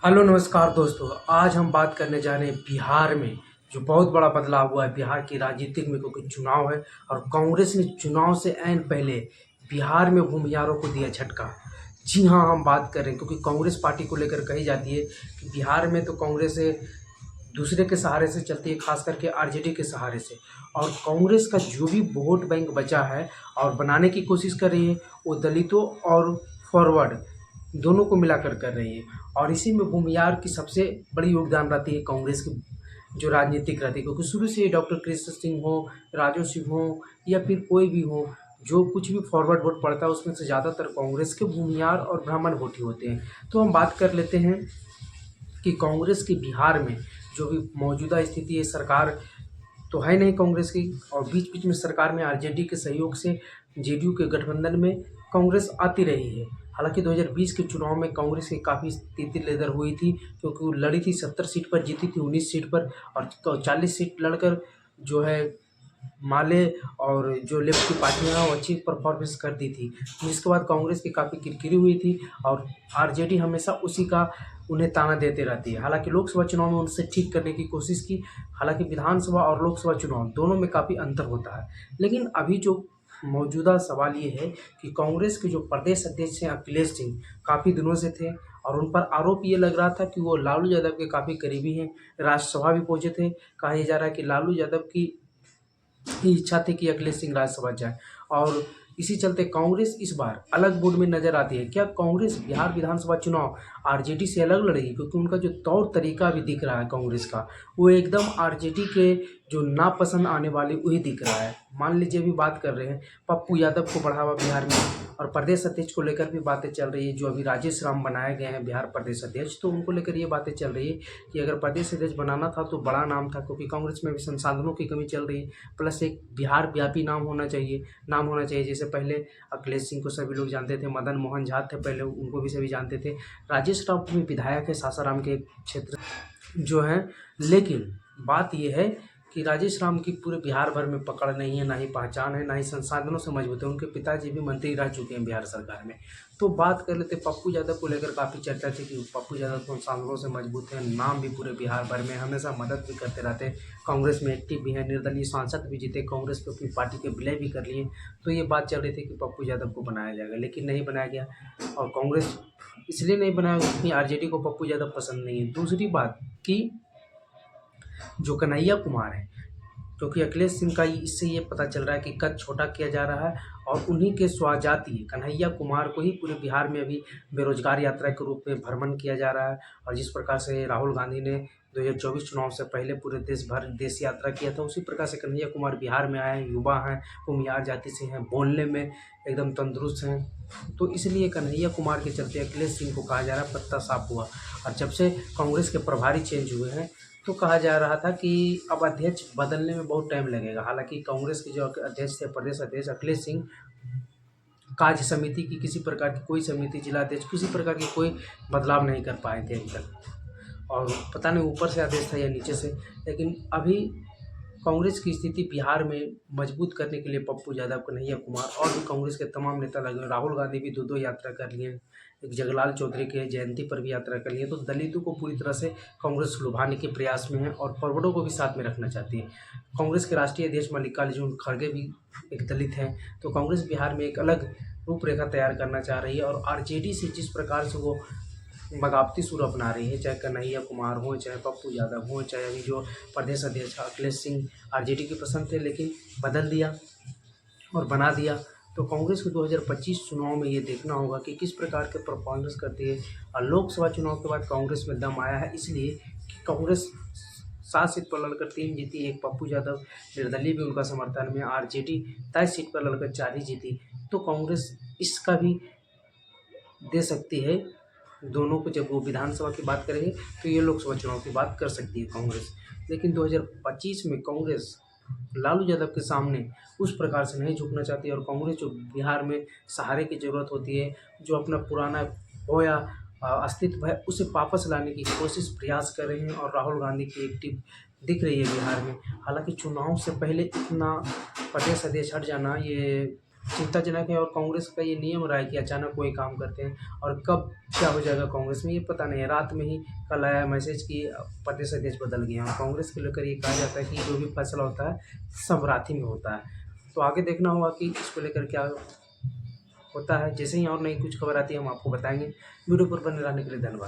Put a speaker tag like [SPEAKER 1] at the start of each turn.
[SPEAKER 1] Hello नमस्कार दोस्तों। आज हम बात करने जा रहे हैं बिहार में जो बहुत बड़ा बदलाव हुआ है बिहार की राजनीतिक में, क्योंकि चुनाव है और कांग्रेस ने चुनाव से ऐन पहले बिहार में भूमिहारों को दिया झटका। जी हाँ, हम बात कर रहे हैं क्योंकि कांग्रेस पार्टी को लेकर कही जाती है कि बिहार में तो कांग्रेस दूसरे के सहारे से चलती है, खास करके आरजेडी के सहारे से। और कांग्रेस का जो भी वोट बैंक बचा है और बनाने की कोशिश कर रही है वो दलितों और फॉरवर्ड दोनों को मिलाकर कर रही है। और इसी में भूमिहार की सबसे बड़ी योगदान रहती है कांग्रेस की, जो राजनीतिक रहती है, क्योंकि शुरू से डॉक्टर कृष्ण सिंह हो, राजू सिंह हो या फिर कोई भी हो, जो कुछ भी फॉरवर्ड वोट पड़ता है उसमें से ज़्यादातर कांग्रेस के भूमिहार और ब्राह्मण वोट ही होते हैं। तो हम बात कर लेते हैं कि कांग्रेस के बिहार में जो भी मौजूदा स्थिति है, सरकार तो है नहीं कांग्रेस की, और बीच बीच में सरकार में आरजेडी के सहयोग से जेडीयू के गठबंधन में कांग्रेस आती रही है। हालांकि 2020 के चुनाव में कांग्रेस की काफ़ी स्थिति लेदर हुई थी, क्योंकि वो लड़ी थी 70 सीट पर, जीती थी 19 सीट पर, और 40 सीट लड़कर जो है माले और जो लेफ्ट की पार्टियां हैं वो अच्छी परफॉर्मेंस कर दी थी, जिसके बाद कांग्रेस की काफ़ी किरकिरी हुई थी। और आरजेडी हमेशा उसी का उन्हें ताना देते रहती है। हालांकि लोकसभा चुनाव में उनसे ठीक करने की कोशिश की। हालांकि विधानसभा और लोकसभा चुनाव दोनों में काफ़ी अंतर होता है। लेकिन अभी जो मौजूदा सवाल ये है कि कांग्रेस के जो प्रदेश अध्यक्ष हैं अखिलेश सिंह, काफ़ी दिनों से थे और उन पर आरोप ये लग रहा था कि वो लालू यादव के काफ़ी करीबी हैं। राज्यसभा भी पहुंचे थे। कहा यह जा रहा है कि लालू यादव की इच्छा थी कि अखिलेश सिंह राज्यसभा जाए, और इसी चलते कांग्रेस इस बार अलग बोर्ड में नजर आती है। क्या कांग्रेस बिहार विधानसभा चुनाव आरजेडी से अलग लड़ेगी? क्योंकि उनका जो तौर तरीका भी दिख रहा है कांग्रेस का, वो एकदम आरजेडी के जो नापसंद आने वाले वही दिख रहा है। मान लीजिए अभी बात कर रहे हैं पप्पू यादव को बढ़ावा बिहार में, और प्रदेश अध्यक्ष को लेकर भी बातें चल रही है। जो अभी राजेश राम बनाए गए हैं बिहार प्रदेश अध्यक्ष, तो उनको लेकर ये बातें चल रही है कि अगर प्रदेश अध्यक्ष बनाना था तो बड़ा नाम था, क्योंकि कांग्रेस में भी संसाधनों की कमी चल रही है। प्लस एक बिहार व्यापी नाम होना चाहिए। जैसे पहले अखिलेश सिंह को सभी लोग जानते थे, मदन मोहन झा थे पहले, उनको भी सभी जानते थे। राजेश राव भी विधायक है सासाराम के क्षेत्र जो हैं। लेकिन बात यह है कि राजेश राम की पूरे बिहार भर में पकड़ नहीं है, ना ही पहचान है, ना ही संसाधनों से मजबूत है। उनके पिताजी भी मंत्री रह चुके हैं बिहार सरकार में। तो बात कर लेते पप्पू यादव को लेकर, काफ़ी चर्चा थी कि पप्पू यादव संसाधनों से मजबूत हैं, नाम भी पूरे बिहार भर में, हमेशा मदद भी करते रहते हैं, कांग्रेस में एक्टिव भी हैं, निर्दलीय सांसद भी जीते, कांग्रेस पे अपनी पार्टी के विलय भी कर लिए। तो ये बात चल रही थी कि पप्पू यादव को बनाया जाएगा, लेकिन नहीं बनाया गया। और कांग्रेस इसलिए नहीं बनाया क्योंकि आरजेडी को पप्पू यादव पसंद नहीं है। दूसरी बात कि जो कन्हैया कुमार है, क्योंकि अखिलेश सिंह का इससे ये पता चल रहा है कि कद छोटा किया जा रहा है, और उन्हीं के स्वजातीय कन्हैया कुमार को ही पूरे बिहार में अभी बेरोजगार यात्रा के रूप में भ्रमण किया जा रहा है। और जिस प्रकार से राहुल गांधी ने 2024 चुनाव से पहले पूरे देश यात्रा किया था, उसी प्रकार से कन्हैया कुमार बिहार में आए हैं, युवा हैं, भूमिहार जाति से हैं, बोलने में एकदम तंदुरुस्त हैं। तो इसलिए कन्हैया कुमार के चलते अखिलेश सिंह को कहा जा रहा है पत्ता साफ हुआ। और जब से कांग्रेस के प्रभारी चेंज हुए हैं, तो कहा जा रहा था कि अब अध्यक्ष बदलने में बहुत टाइम लगेगा। हालांकि कांग्रेस के जो अध्यक्ष थे, प्रदेश अध्यक्ष अखिलेश सिंह, कार्य समिति की किसी प्रकार की कोई समिति, जिला अध्यक्ष, किसी प्रकार की कोई बदलाव नहीं कर पाए थे अभी तक। और पता नहीं ऊपर से आदेश था या नीचे से। लेकिन अभी कांग्रेस की स्थिति बिहार में मजबूत करने के लिए पप्पू यादव, कन्हैया कुमार और भी कांग्रेस के तमाम नेता लगे। राहुल गांधी भी दो यात्रा कर लिए, एक जगलाल चौधरी के जयंती पर भी यात्रा कर लिए। तो दलितों को पूरी तरह से कांग्रेस लुभाने के प्रयास में है और फॉरवर्डों को भी साथ में रखना चाहती है। कांग्रेस के राष्ट्रीय अध्यक्ष मल्लिकार्जुन खड़गे भी एक दलित हैं। तो कांग्रेस बिहार में एक अलग रूपरेखा तैयार करना चाह रही है, और आरजेडी से जिस प्रकार से वो बगावती सुर अपना रही है, चाहे कन्हैया कुमार हो, चाहे पप्पू यादव हो, चाहे अभी जो प्रदेश अध्यक्ष अखिलेश सिंह, आरजेडी के पसंद थे लेकिन बदल दिया और बना दिया। तो कांग्रेस को 2025 चुनाव में ये देखना होगा कि किस प्रकार के परफॉर्मेंस करती है। और लोकसभा चुनाव के बाद कांग्रेस में दम आया है, इसलिए कि कांग्रेस 7 सीट पर लड़कर 3 जीती, एक पप्पू यादव निर्दलीय भी उनका समर्थन में, आरजेडी 23 सीट पर लड़कर 4 ही जीती। तो कांग्रेस इसका भी दे सकती है। दोनों को जब वो विधानसभा की बात करेंगे तो ये लोकसभा चुनाव की बात कर सकती है कांग्रेस। लेकिन 2025 में कांग्रेस लालू यादव के सामने उस प्रकार से नहीं झुकना चाहती, और कांग्रेस जो बिहार में सहारे की ज़रूरत होती है, जो अपना पुराना बोया अस्तित्व है उसे वापस लाने की कोशिश प्रयास कर रहे हैं। और राहुल गांधी की एक्टिव दिख रही है बिहार में। हालांकि चुनाव से पहले इतना प्रदेश अध्यक्ष हट जाना ये चिंताजनक है। और कांग्रेस का ये नियम रहा है कि अचानक कोई काम करते हैं और कब क्या हो जाएगा कांग्रेस में ये पता नहीं है। रात में ही कल आया मैसेज कि प्रदेश अध्यक्ष बदल गए हैं, और कांग्रेस को लेकर ये कहा जाता है कि जो भी फैसला होता है सब रात ही में होता है। तो आगे देखना होगा कि इसको लेकर क्या होता है। जैसे ही और नई कुछ खबर आती है हम आपको बताएंगे। वीडियो पर बने रहने के लिए धन्यवाद।